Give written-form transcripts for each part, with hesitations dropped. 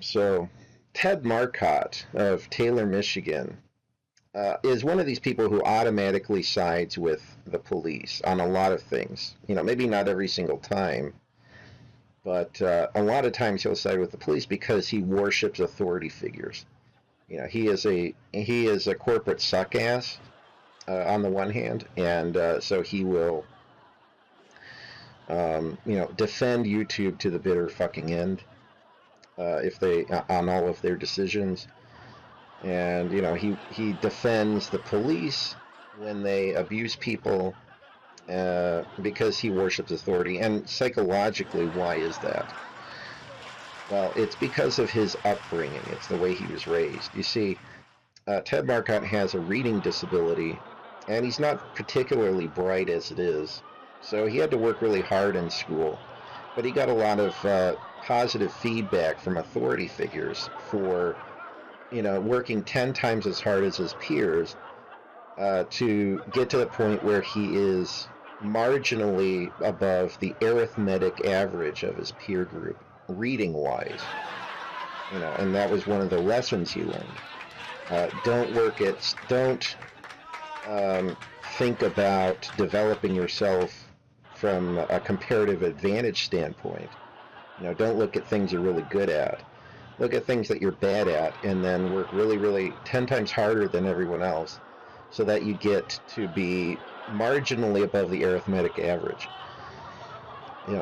So, Ted Marcotte of Taylor, Michigan, is one of these people who automatically sides with the police on a lot of things. Maybe not every single time, but a lot of times he'll side with the police because he worships authority figures. He is a corporate suckass on the one hand, and so he will defend YouTube to the bitter fucking end if they on all of their decisions. And he defends the police when they abuse people because he worships authority. And psychologically, why is that? Well, it's because of his upbringing. It's the way he was raised. You see, Ted Marcotte has a reading disability, and he's not particularly bright as it is. So he had to work really hard in school. But he got a lot of positive feedback from authority figures for working 10 times as hard as his peers to get to the point where he is marginally above the arithmetic average of his peer group, reading-wise. And that was one of the lessons he learned. Don't think about developing yourself from a comparative advantage standpoint. Don't look at things you're really good at. Look at things that you're bad at and then work really, really 10 times harder than everyone else so that you get to be marginally above the arithmetic average.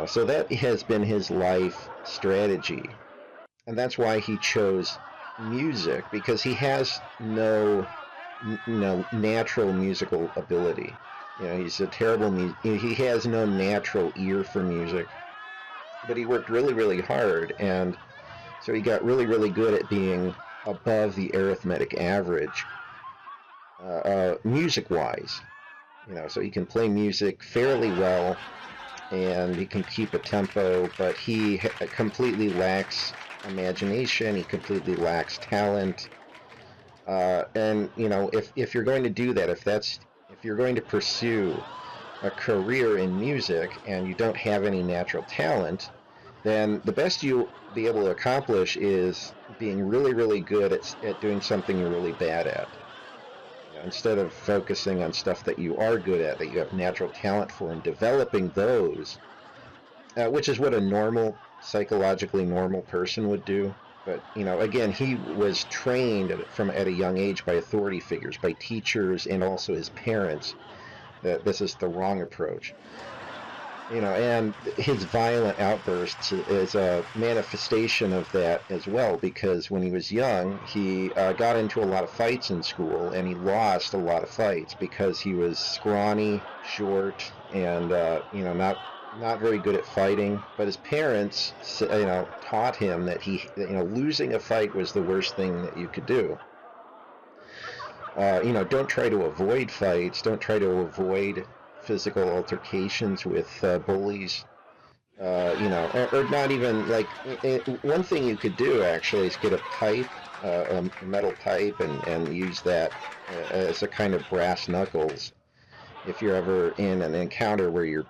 So that has been his life strategy. And that's why he chose music, because he has no natural musical ability. He's a terrible he has no natural ear for music. But he worked really, really hard, and so he got really, really good at being above the arithmetic average, music-wise. So he can play music fairly well, and he can keep a tempo, but he completely lacks imagination. He completely lacks talent. And if you're going to do that, if you're going to pursue a career in music and you don't have any natural talent, then the best you'll be able to accomplish is being really, really good at doing something you're really bad at. Instead of focusing on stuff that you are good at, that you have natural talent for, and developing those, which is what a psychologically normal person would do. But, again, he was trained at a young age by authority figures, by teachers, and also his parents, that this is the wrong approach. And his violent outbursts is a manifestation of that as well, because when he was young, he got into a lot of fights in school, and he lost a lot of fights because he was scrawny, short, and, not very good at fighting. But his parents, taught him that losing a fight was the worst thing that you could do. Don't try to avoid fights. Don't try to avoid physical altercations with bullies. Or not even, one thing you could do actually is get a pipe, a metal pipe, and use that as a kind of brass knuckles. If you're ever in an encounter where you're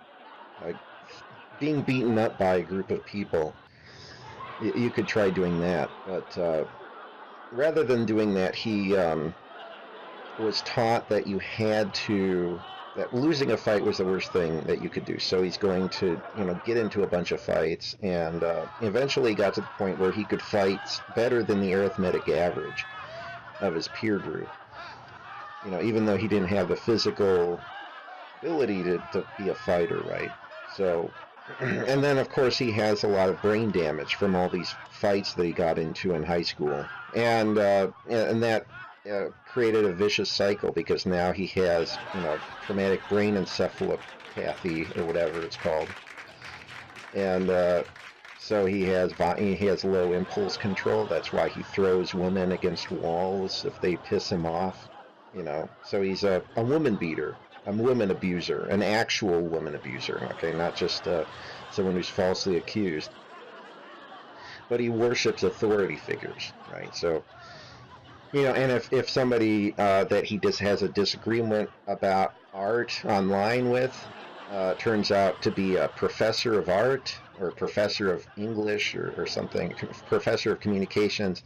being beaten up by a group of people, you could try doing that. But rather than doing that, he was taught that that losing a fight was the worst thing that you could do. So he's going to, get into a bunch of fights, and eventually got to the point where he could fight better than the arithmetic average of his peer group. Even though he didn't have the physical ability to be a fighter, right? So, and then of course he has a lot of brain damage from all these fights that he got into in high school, and that created a vicious cycle, because now he has, traumatic brain encephalopathy, or whatever it's called, and so he has low impulse control. That's why he throws women against walls if they piss him off. So he's a woman beater, a woman abuser, an actual woman abuser. Okay, not just someone who's falsely accused. But he worships authority figures, right? So. And if somebody that he just has a disagreement about art online with, turns out to be a professor of art or a professor of English or something, professor of communications,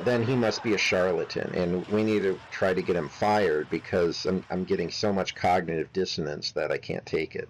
then he must be a charlatan, and we need to try to get him fired because I'm getting so much cognitive dissonance that I can't take it.